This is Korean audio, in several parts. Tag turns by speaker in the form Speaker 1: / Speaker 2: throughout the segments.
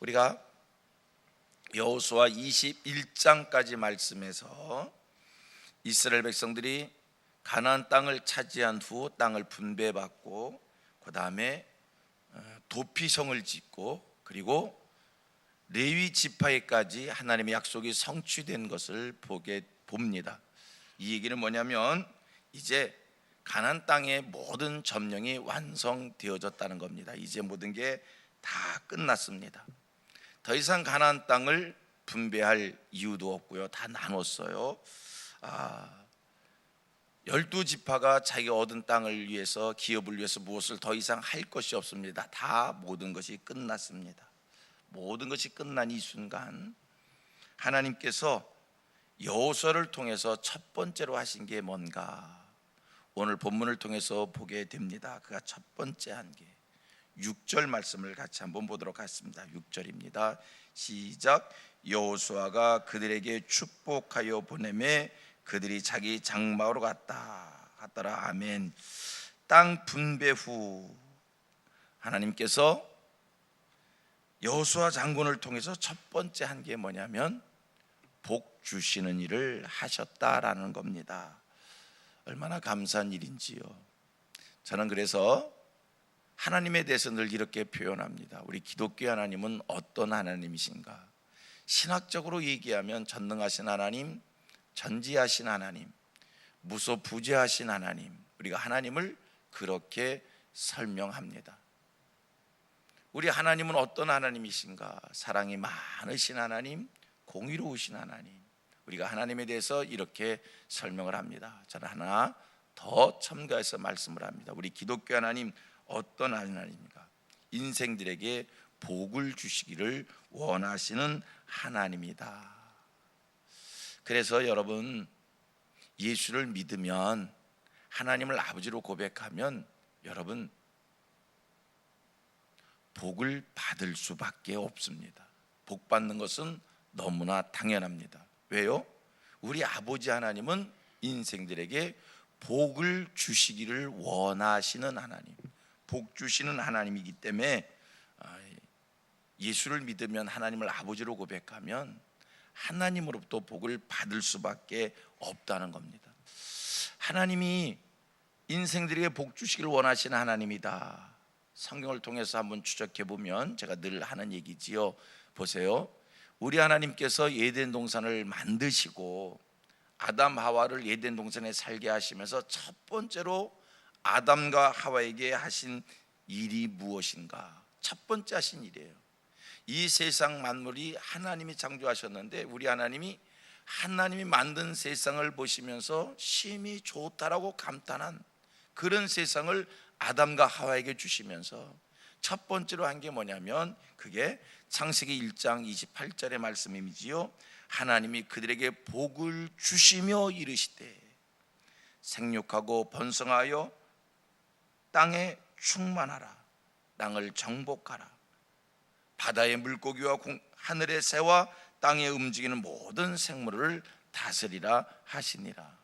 Speaker 1: 우리가 여호수아 21장까지 말씀에서 이스라엘 백성들이 가나안 땅을 차지한 후 땅을 분배받고 그 다음에 도피성을 짓고 그리고 레위 지파에까지 하나님의 약속이 성취된 것을 봅니다. 이 얘기는 뭐냐면 이제 가나안 땅의 모든 점령이 완성되어졌다는 겁니다. 이제 모든 게 다 끝났습니다. 더 이상 가나안 땅을 분배할 이유도 없고요. 다 나눴어요. 12지파가 자기가 얻은 땅을 위해서, 기업을 위해서 무엇을 더 이상 할 것이 없습니다. 다 모든 것이 끝났습니다. 모든 것이 끝난 이 순간 하나님께서 여호수아를 통해서 첫 번째로 하신 게 뭔가, 오늘 본문을 통해서 보게 됩니다. 그가 첫 번째 한 게 6절 말씀을 같이 한번 보도록 하겠습니다. 6절입니다. 시작. 여호수아가 그들에게 축복하여 보내매 그들이 자기 장막으로 갔더라. 아멘. 땅 분배 후 하나님께서 여호수아 장군을 통해서 첫 번째 한 게 뭐냐면 복 주시는 일을 하셨다라는 겁니다. 얼마나 감사한 일인지요. 저는 그래서 하나님에 대해서 늘 이렇게 표현합니다. 우리 기독교 하나님은 어떤 하나님이신가? 신학적으로 얘기하면 전능하신 하나님, 전지하신 하나님, 무소부재하신 하나님, 우리가 하나님을 그렇게 설명합니다. 우리 하나님은 어떤 하나님이신가? 사랑이 많으신 하나님, 공의로우신 하나님, 우리가 하나님에 대해서 이렇게 설명을 합니다. 저는 하나 더 첨가해서 말씀을 합니다. 우리 기독교 하나님 어떤 하나님입니까? 인생들에게 복을 주시기를 원하시는 하나님이다. 그래서 여러분, 예수를 믿으면, 하나님을 아버지로 고백하면 여러분 복을 받을 수밖에 없습니다. 복 받는 것은 너무나 당연합니다. 왜요? 우리 아버지 하나님은 인생들에게 복을 주시기를 원하시는 하나님, 복 주시는 하나님이기 때문에 예수를 믿으면, 하나님을 아버지로 고백하면 하나님으로부터 복을 받을 수밖에 없다는 겁니다. 하나님이 인생들에게 복 주시기를 원하시는 하나님이다. 성경을 통해서 한번 추적해 보면 제가 늘 하는 얘기지요. 보세요. 우리 하나님께서 에덴 동산을 만드시고 아담 하와를 에덴 동산에 살게 하시면서 첫 번째로 아담과 하와에게 하신 일이 무엇인가? 첫 번째 하신 일이에요. 이 세상 만물이 하나님이 창조하셨는데 우리 하나님이 만든 세상을 보시면서 심히 좋다라고 감탄한 그런 세상을 아담과 하와에게 주시면서 첫 번째로 한 게 뭐냐면 그게 창세기 1장 28절의 말씀이지요. 하나님이 그들에게 복을 주시며 이르시되 생육하고 번성하여 땅에 충만하라, 땅을 정복하라, 바다의 물고기와 하늘의 새와 땅에 움직이는 모든 생물을 다스리라 하시니라.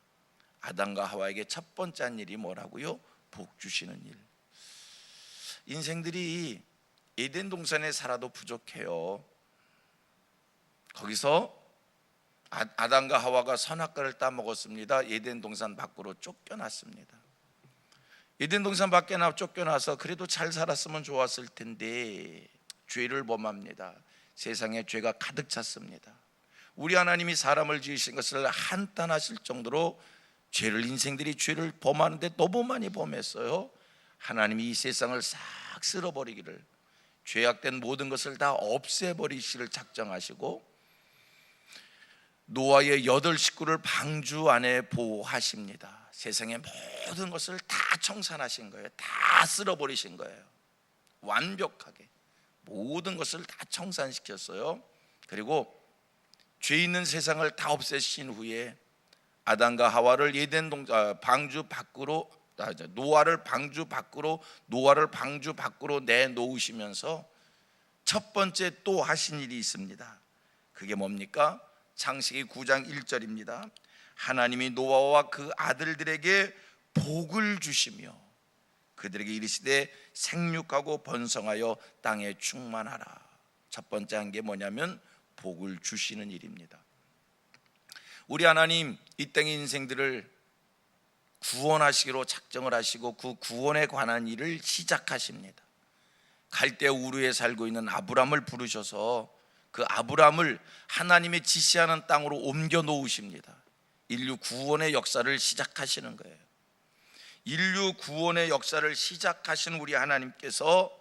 Speaker 1: 아담과 하와에게 첫 번째 한 일이 뭐라고요? 복 주시는 일. 인생들이 에덴 동산에 살아도 부족해요. 거기서 아담과 하와가 선악과를 따먹었습니다. 에덴 동산 밖으로 쫓겨났습니다. 에덴 동산 밖에 쫓겨나서 그래도 잘 살았으면 좋았을 텐데 죄를 범합니다. 세상에 죄가 가득 찼습니다. 우리 하나님이 사람을 지으신 것을 한탄하실 정도로 인생들이 죄를 범하는데 너무 많이 범했어요. 하나님이 이 세상을 싹 쓸어버리기를, 죄악된 모든 것을 다 없애버리시기를 작정하시고 노아의 8 식구를 방주 안에 보호하십니다. 세상의 모든 것을 다 청산하신 거예요. 다 쓸어버리신 거예요. 완벽하게 모든 것을 다 청산시켰어요. 그리고 죄 있는 세상을 다 없애신 후에 아담과 하와를 노아를 방주 밖으로 내놓으시면서 첫 번째 또 하신 일이 있습니다. 그게 뭡니까? 창세기 9장 1절입니다. 하나님이 노아와 그 아들들에게 복을 주시며 그들에게 이르시되 생육하고 번성하여 땅에 충만하라. 첫 번째 한 게 뭐냐면 복을 주시는 일입니다. 우리 하나님 이 땅의 인생들을 구원하시기로 작정을 하시고 그 구원에 관한 일을 시작하십니다. 갈대아 우르에 살고 있는 아브람을 부르셔서 그 아브람을 하나님의 지시하는 땅으로 옮겨 놓으십니다. 인류 구원의 역사를 시작하시는 거예요. 인류 구원의 역사를 시작하신 우리 하나님께서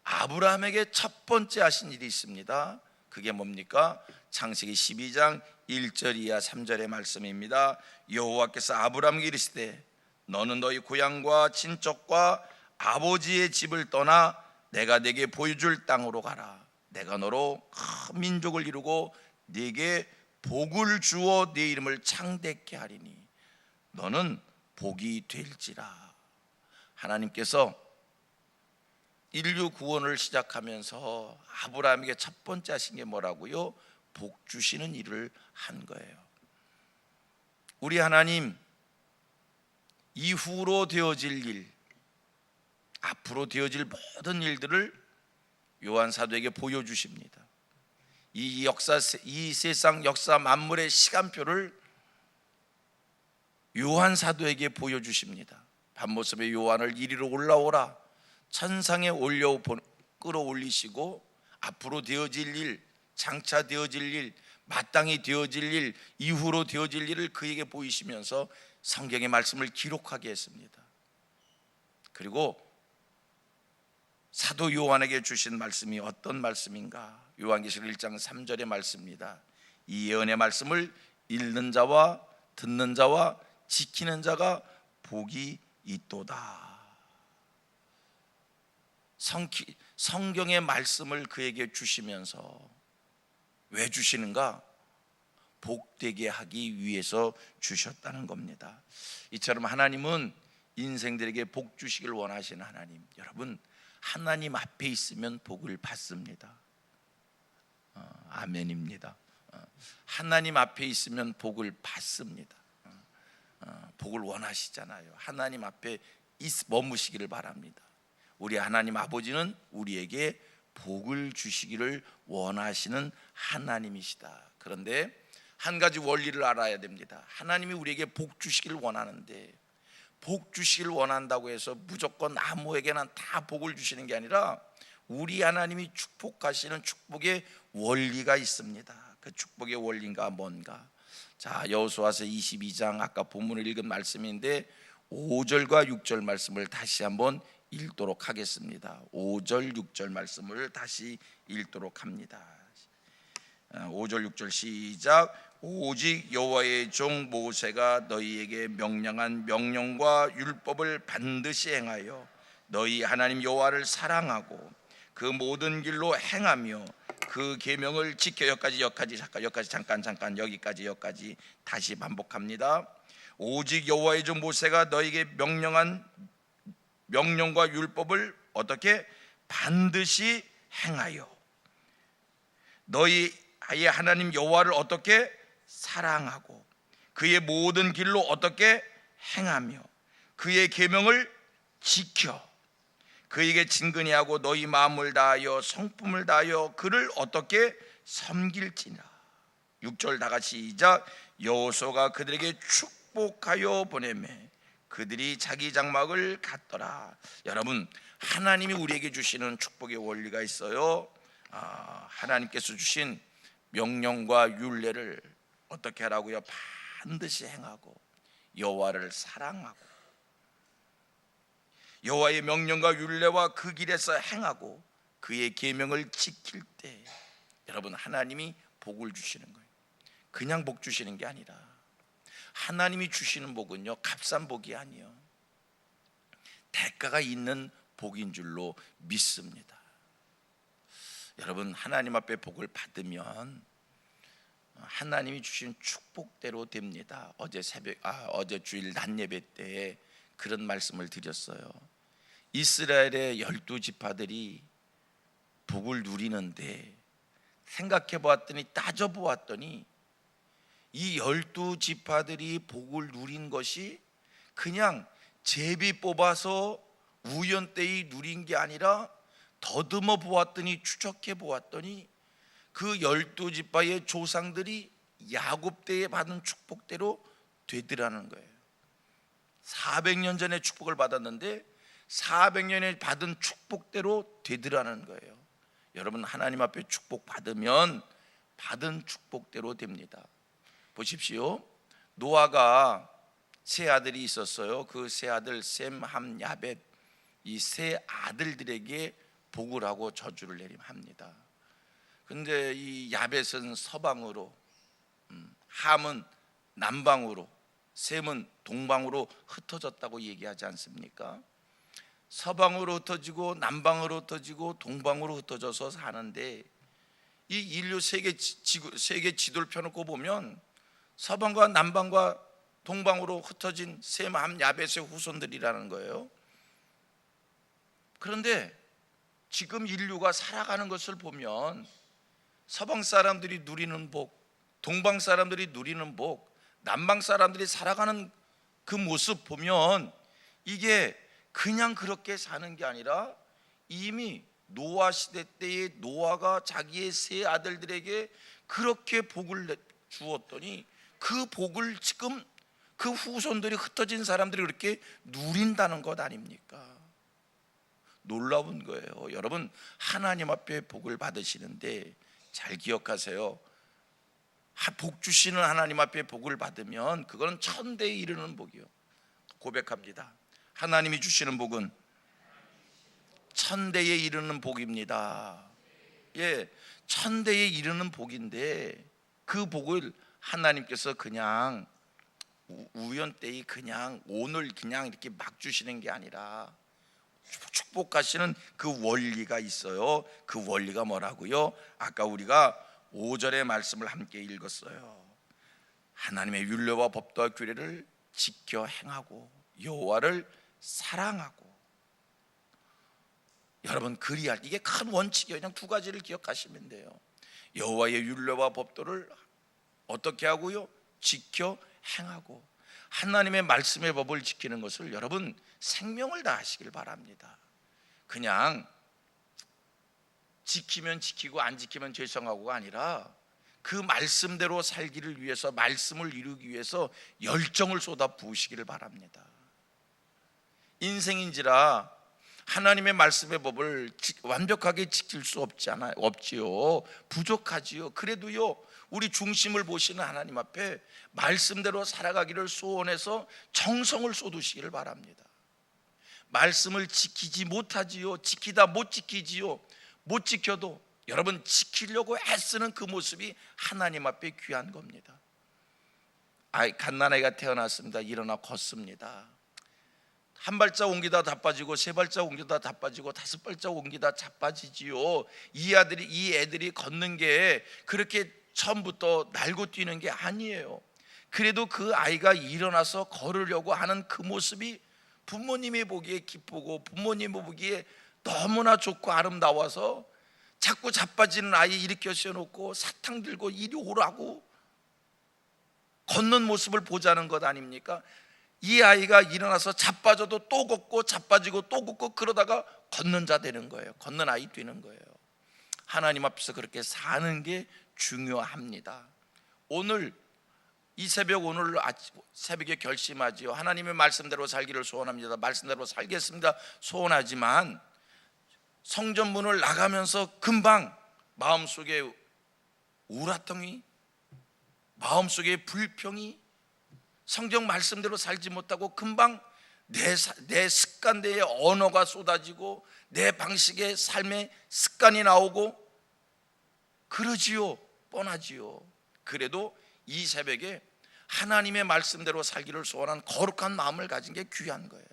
Speaker 1: 아브라함에게 첫 번째 하신 일이 있습니다. 그게 뭡니까? 창세기 12장 1절 이하 3절의 말씀입니다. 여호와께서 아브라함에게 이르시되 너는 너희 고향과 친척과 아버지의 집을 떠나 내가 네게 보여줄 땅으로 가라. 내가 너로 큰 민족을 이루고 네게 복을 주어 네 이름을 창대케 하리니 너는 복이 될지라. 하나님께서 인류 구원을 시작하면서 아브라함에게 첫 번째 하신 게 뭐라고요? 복 주시는 일을 한 거예요. 우리 하나님 이후로 되어질 일, 앞으로 되어질 모든 일들을 요한 사도에게 보여주십니다. 이 세상 역사 만물의 시간표를 요한 사도에게 보여주십니다. 밤모습에 요한을 이리로 올라오라, 천상에 올려 끌어올리시고 앞으로 되어질 일, 장차 되어질 일, 마땅히 되어질 일, 이후로 되어질 일을 그에게 보이시면서 성경의 말씀을 기록하게 했습니다. 그리고 사도 요한에게 주신 말씀이 어떤 말씀인가? 요한계시록 1장 3절의 말씀입니다. 이 예언의 말씀을 읽는 자와 듣는 자와 지키는 자가 복이 있도다. 성경의 말씀을 그에게 주시면서 왜 주시는가? 복되게 하기 위해서 주셨다는 겁니다. 이처럼 하나님은 인생들에게 복 주시길 원하시는 하나님. 여러분, 하나님 앞에 있으면 복을 받습니다. 아멘입니다. 하나님 앞에 있으면 복을 받습니다. 복을 원하시잖아요. 하나님 앞에 머무시기를 바랍니다. 우리 하나님 아버지는 우리에게 복을 주시기를 원하시는 하나님이시다. 그런데 한 가지 원리를 알아야 됩니다. 하나님이 우리에게 복 주시기를 원하는데 복 주시기를 원한다고 해서 무조건 아무에게나 다 복을 주시는 게 아니라 우리 하나님이 축복하시는 축복의 원리가 있습니다. 그 축복의 원리가 뭔가? 자, 여호수아서 22장 아까 본문을 읽은 말씀인데 5절과 6절 말씀을 다시 한번 읽도록 하겠습니다. 5절 6절 말씀을 다시 읽도록 합니다. 5절 6절 시작. 오직 여호와의 종 모세가 너희에게 명령한 명령과 율법을 반드시 행하여 너희 하나님 여호와를 사랑하고 그 모든 길로 행하며 그 계명을 지켜 여기까지 다시 반복합니다. 오직 여호와의 종 모세가 너희에게 명령한 명령과 율법을 어떻게 반드시 행하여 너희의 하나님 여호와를 어떻게 사랑하고 그의 모든 길로 어떻게 행하며 그의 계명을 지켜 그에게 진근히 하고 너희 마음을 다하여 성품을 다하여 그를 어떻게 섬길지나. 6절 다같이 시작. 여호수아가 그들에게 축복하여 보내매 그들이 자기 장막을 갖더라. 여러분, 하나님이 우리에게 주시는 축복의 원리가 있어요. 하나님께서 주신 명령과 율례를 어떻게 하라고요? 반드시 행하고 여호와를 사랑하고 여호와의 명령과 율례와 그 길에서 행하고 그의 계명을 지킬 때 여러분, 하나님이 복을 주시는 거예요. 그냥 복 주시는 게 아니라 하나님이 주시는 복은요, 값싼 복이 아니요, 대가가 있는 복인 줄로 믿습니다. 여러분, 하나님 앞에 복을 받으면 하나님이 주신 축복대로 됩니다. 어제 주일 낮 예배 때 그런 말씀을 드렸어요. 이스라엘의 12지파들이 복을 누리는데 생각해 보았더니 따져 보았더니 이 12지파들이 복을 누린 것이 그냥 제비 뽑아서 우연때에 누린 게 아니라 더듬어 보았더니, 추적해 보았더니 그 12지파의 조상들이 야곱 때에 받은 축복대로 되더라는 거예요. 400년 전에 축복을 받았는데 400년에 받은 축복대로 되더라는 거예요. 여러분, 하나님 앞에 축복 받으면 받은 축복대로 됩니다. 보십시오. 노아가 세 아들이 있었어요. 그 세 아들 셈, 함, 야벳, 이 세 아들들에게 복을 하고 저주를 내림합니다. 근데 이 야벳은 서방으로, 함은 남방으로, 셈은 동방으로 흩어졌다고 얘기하지 않습니까? 서방으로 흩어지고 남방으로 흩어지고 동방으로 흩어져서 사는데, 이 인류 세계 지도를 펴놓고 보면 서방과 남방과 동방으로 흩어진 셈, 함, 야벳의 후손들이라는 거예요. 그런데 지금 인류가 살아가는 것을 보면 서방 사람들이 누리는 복, 동방 사람들이 누리는 복, 남방 사람들이 살아가는 그 모습 보면 이게 그냥 그렇게 사는 게 아니라 이미 노아 시대 때에 노아가 자기의 세 아들들에게 그렇게 복을 주었더니 그 복을 지금 그 후손들이, 흩어진 사람들이 그렇게 누린다는 것 아닙니까? 놀라운 거예요. 여러분, 하나님 앞에 복을 받으시는데 잘 기억하세요. 복 주시는 하나님 앞에 복을 받으면 그건 천대에 이르는 복이요. 고백합니다. 하나님이 주시는 복은 천대에 이르는 복입니다. 예, 천대에 이르는 복인데 그 복을 하나님께서 그냥 우연때에 그냥 오늘 그냥 이렇게 막 주시는 게 아니라 축복하시는 그 원리가 있어요. 그 원리가 뭐라고요? 아까 우리가 5절의 말씀을 함께 읽었어요. 하나님의 율례와 법도와 규례를 지켜 행하고 여호와를 사랑하고. 여러분, 그리할, 이게 큰 원칙이에요. 그냥 두 가지를 기억하시면 돼요. 여호와의 율례와 법도를 어떻게 하고요? 지켜 행하고. 하나님의 말씀의 법을 지키는 것을 여러분 생명을 다하시길 바랍니다. 그냥 지키면 지키고 안 지키면 죄송하고가 아니라 그 말씀대로 살기를 위해서, 말씀을 이루기 위해서 열정을 쏟아 부으시기를 바랍니다. 인생인지라 하나님의 말씀의 법을 완벽하게 지킬 수 없지요. 부족하지요. 그래도요, 우리 중심을 보시는 하나님 앞에 말씀대로 살아가기를 소원해서 정성을 쏟으시기를 바랍니다. 말씀을 지키지 못하지요. 지키다 못 지키지요. 못 지켜도 여러분 지키려고 애쓰는 그 모습이 하나님 앞에 귀한 겁니다. 갓난아이가 태어났습니다. 일어나 걷습니다. 한 발짝 옮기다 다 빠지고, 세 발짝 옮기다 다 빠지고, 다섯 발짝 옮기다 자빠지지요. 이 애들이 걷는 게 그렇게 처음부터 날고 뛰는 게 아니에요. 그래도 그 아이가 일어나서 걸으려고 하는 그 모습이 부모님이 보기에 기쁘고 부모님이 보기에 너무나 좋고 아름다워서 자꾸 자빠지는 아이 일으켜 세워놓고 사탕 들고 이리 오라고 걷는 모습을 보자는 것 아닙니까? 이 아이가 일어나서 자빠져도 또 걷고 자빠지고 또 걷고 그러다가 걷는 자 되는 거예요. 걷는 아이 되는 거예요. 하나님 앞에서 그렇게 사는 게 중요합니다. 오늘 이 새벽, 오늘 새벽에 결심하지요. 하나님의 말씀대로 살기를 소원합니다. 말씀대로 살겠습니다 소원하지만 성전문을 나가면서 금방 마음속에 우라통이, 마음속에 불평이, 성경 말씀대로 살지 못하고 금방 내 습관, 내 언어가 쏟아지고 내 방식의 삶의 습관이 나오고 그러지요. 뻔하지요. 그래도 이 새벽에 하나님의 말씀대로 살기를 소원한 거룩한 마음을 가진 게 귀한 거예요.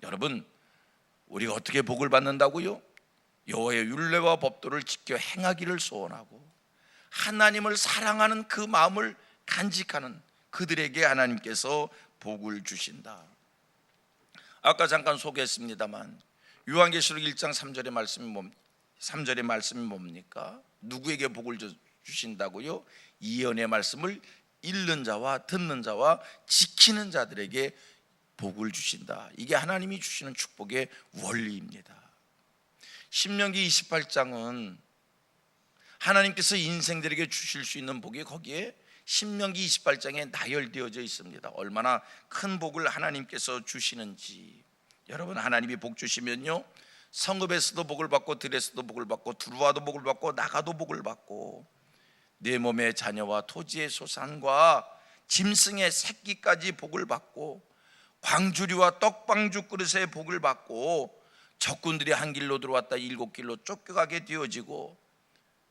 Speaker 1: 여러분, 우리가 어떻게 복을 받는다고요? 여호와의 율례와 법도를 지켜 행하기를 소원하고 하나님을 사랑하는 그 마음을 간직하는 그들에게 하나님께서 복을 주신다. 아까 잠깐 소개했습니다만 요한계시록 1장 3절의 말씀이 뭡니까? 누구에게 복을 주신다고요? 예언의 말씀을 읽는 자와 듣는 자와 지키는 자들에게 복을 주신다. 이게 하나님이 주시는 축복의 원리입니다. 신명기 28장은 하나님께서 인생들에게 주실 수 있는 복이 거기에 신명기 28장에 나열되어져 있습니다. 얼마나 큰 복을 하나님께서 주시는지. 여러분, 하나님이 복 주시면요, 성읍에서도 복을 받고 들에서도 복을 받고 들어와도 복을 받고 나가도 복을 받고 내 몸의 자녀와 토지의 소산과 짐승의 새끼까지 복을 받고 광주리와 떡방주 그릇에 복을 받고 적군들이 한 길로 들어왔다 7길로 쫓겨가게 되어지고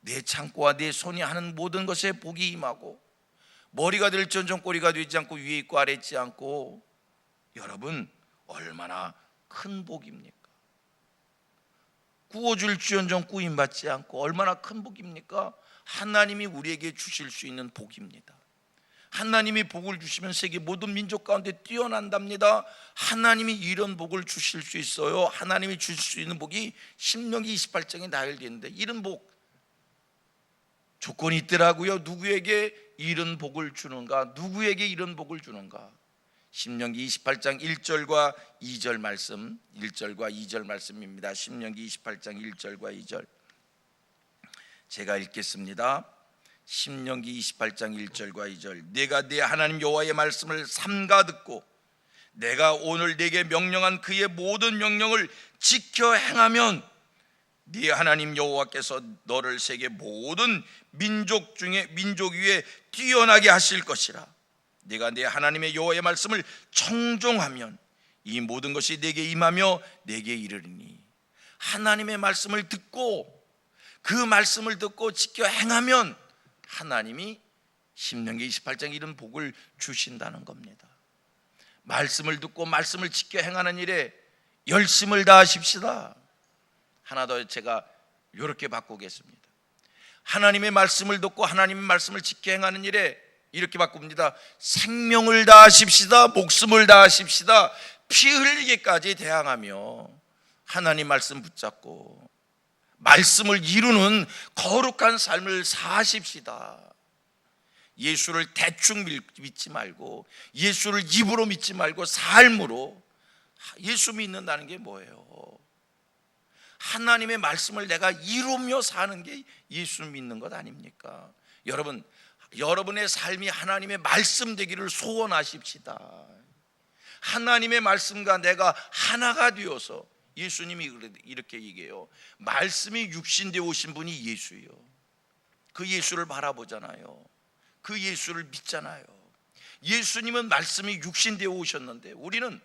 Speaker 1: 내 창고와 내 손이 하는 모든 것에 복이 임하고 머리가 될지언정 꼬리가 되지 않고 위에 있고 아래 있지 않고. 여러분, 얼마나 큰 복입니까? 구워줄지언정 구임받지 않고 얼마나 큰 복입니까? 하나님이 우리에게 주실 수 있는 복입니다. 하나님이 복을 주시면 세계 모든 민족 가운데 뛰어난답니다. 하나님이 이런 복을 주실 수 있어요. 하나님이 주실 수 있는 복이 신명기 28장에 나열되어 있는데, 이런 복 조건이 있더라고요. 누구에게 이런 복을 주는가? 누구에게 이런 복을 주는가? 신명기 28장 1절과 2절 말씀, 1절과 2절 말씀입니다. 신명기 28장 1절과 2절 제가 읽겠습니다. 신명기 28장 1절과 2절. 내가 네 하나님 여호와의 말씀을 삼가 듣고 내가 오늘 네게 명령한 그의 모든 명령을 지켜 행하면 네 하나님 여호와께서 너를 세계 모든 민족 위에 뛰어나게 하실 것이라. 네가 네 하나님의 여호와의 말씀을 청종하면 이 모든 것이 네게 임하며 네게 이르리니. 하나님의 말씀을 듣고 그 말씀을 듣고 지켜 행하면 하나님이 신명기 28장 이런 복을 주신다는 겁니다. 말씀을 듣고 말씀을 지켜 행하는 일에 열심을 다하십시다. 하나 더 제가 이렇게 바꾸겠습니다. 하나님의 말씀을 듣고 하나님의 말씀을 지켜 행하는 일에 이렇게 바꿉니다. 생명을 다하십시다. 목숨을 다하십시다. 피 흘리기까지 대항하며 하나님 말씀 붙잡고 말씀을 이루는 거룩한 삶을 사십시다. 예수를 대충 믿지 말고, 예수를 입으로 믿지 말고 삶으로. 예수 믿는다는 게 뭐예요? 하나님의 말씀을 내가 이루며 사는 게 예수 믿는 것 아닙니까? 여러분, 여러분의 삶이 하나님의 말씀 되기를 소원하십시다. 하나님의 말씀과 내가 하나가 되어서, 예수님이 이렇게 얘기해요. 말씀이 육신되어 오신 분이 예수예요. 그 예수를 바라보잖아요. 그 예수를 믿잖아요. 예수님은 말씀이 육신되어 오셨는데, 우리는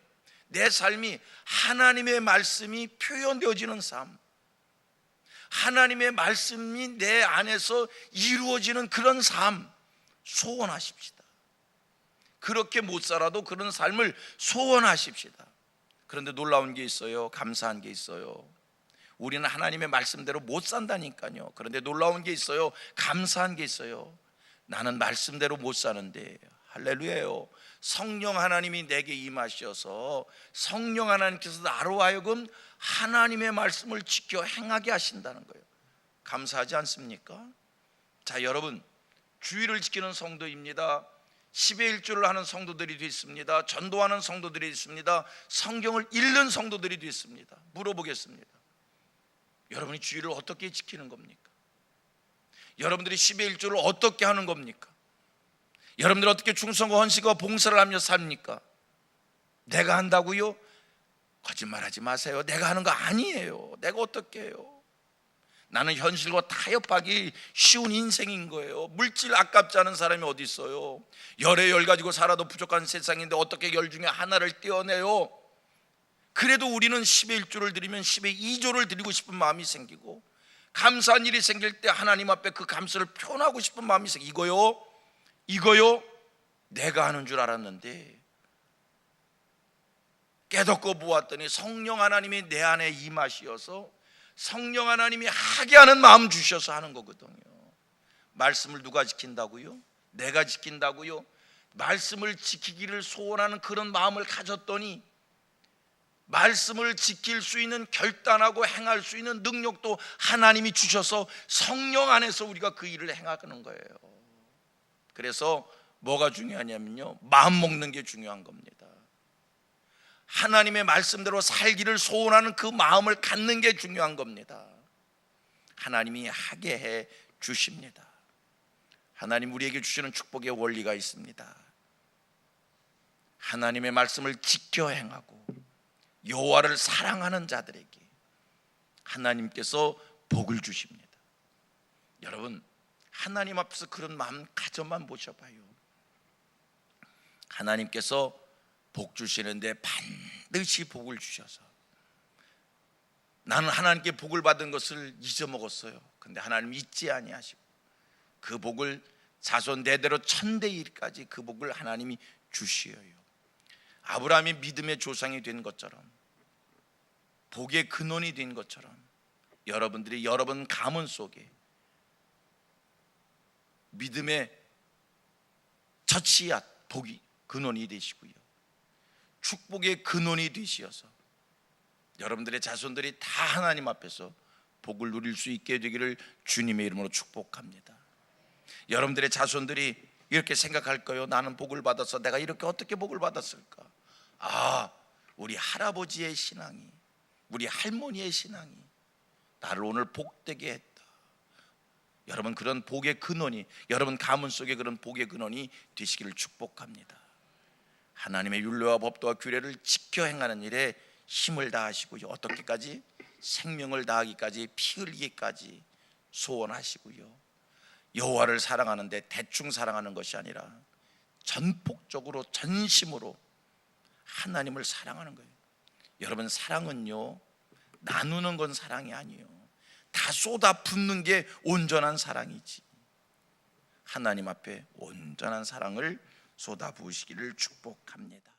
Speaker 1: 내 삶이 하나님의 말씀이 표현되어지는 삶, 하나님의 말씀이 내 안에서 이루어지는 그런 삶 소원하십시다. 그렇게 못 살아도 그런 삶을 소원하십시다. 그런데 놀라운 게 있어요. 감사한 게 있어요. 우리는 하나님의 말씀대로 못 산다니까요. 그런데 놀라운 게 있어요. 감사한 게 있어요. 나는 말씀대로 못 사는데, 할렐루야요, 성령 하나님이 내게 임하셔서 성령 하나님께서 나로 하여금 하나님의 말씀을 지켜 행하게 하신다는 거예요. 감사하지 않습니까? 자, 여러분, 주의를 지키는 성도입니다. 10의 1조를 하는 성도들이 있습니다. 전도하는 성도들이 있습니다. 성경을 읽는 성도들이 있습니다. 물어보겠습니다. 여러분이 주의를 어떻게 지키는 겁니까? 여러분들이 10의 1조를 어떻게 하는 겁니까? 여러분들 어떻게 충성과 헌신과 봉사를 하며 삽니까? 내가 한다고요? 거짓말하지 마세요. 내가 하는 거 아니에요. 내가 어떻게 해요? 나는 현실과 타협하기 쉬운 인생인 거예요. 물질 아깝지 않은 사람이 어디 있어요? 열에 열 가지고 살아도 부족한 세상인데 어떻게 열 중에 하나를 떼어내요? 그래도 우리는 10의 1조를 드리면 10의 2조를 드리고 싶은 마음이 생기고, 감사한 일이 생길 때 하나님 앞에 그 감사를 표현하고 싶은 마음이 생기고, 이거요 내가 하는 줄 알았는데 깨닫고 보았더니 성령 하나님이 내 안에 임하시어서 성령 하나님이 하게 하는 마음 주셔서 하는 거거든요. 말씀을 누가 지킨다고요? 내가 지킨다고요? 말씀을 지키기를 소원하는 그런 마음을 가졌더니 말씀을 지킬 수 있는, 결단하고 행할 수 있는 능력도 하나님이 주셔서 성령 안에서 우리가 그 일을 행하는 거예요. 그래서 뭐가 중요하냐면요, 마음 먹는 게 중요한 겁니다. 하나님의 말씀대로 살기를 소원하는 그 마음을 갖는 게 중요한 겁니다. 하나님이 하게 해 주십니다. 하나님 우리에게 주시는 축복의 원리가 있습니다. 하나님의 말씀을 지켜 행하고 여호와를 사랑하는 자들에게 하나님께서 복을 주십니다. 여러분, 하나님 앞에서 그런 마음 가져만 보셔봐요. 하나님께서 복 주시는데 반드시 복을 주셔서, 나는 하나님께 복을 받은 것을 잊어먹었어요. 근데 하나님 잊지 아니하시고 그 복을 자손 대대로 천대일까지 그 복을 하나님이 주시어요. 아브라함이 믿음의 조상이 된 것처럼, 복의 근원이 된 것처럼, 여러분들이 여러분 가문 속에 믿음의 첫 씨앗, 복이 근원이 되시고요, 축복의 근원이 되시어서 여러분들의 자손들이 다 하나님 앞에서 복을 누릴 수 있게 되기를 주님의 이름으로 축복합니다. 여러분들의 자손들이 이렇게 생각할 거예요. 나는 복을 받아서 내가 이렇게 어떻게 복을 받았을까? 우리 할아버지의 신앙이, 우리 할머니의 신앙이 나를 오늘 복되게 했다. 여러분, 그런 복의 근원이, 여러분 가문 속에 그런 복의 근원이 되시기를 축복합니다. 하나님의 율례와 법도와 규례를 지켜 행하는 일에 힘을 다하시고요, 어떻게까지? 생명을 다하기까지, 피 흘리기까지 소원하시고요, 여호와를 사랑하는데 대충 사랑하는 것이 아니라 전폭적으로 전심으로 하나님을 사랑하는 거예요. 여러분, 사랑은요, 나누는 건 사랑이 아니에요. 다 쏟아붓는 게 온전한 사랑이지. 하나님 앞에 온전한 사랑을 쏟아부으시기를 축복합니다.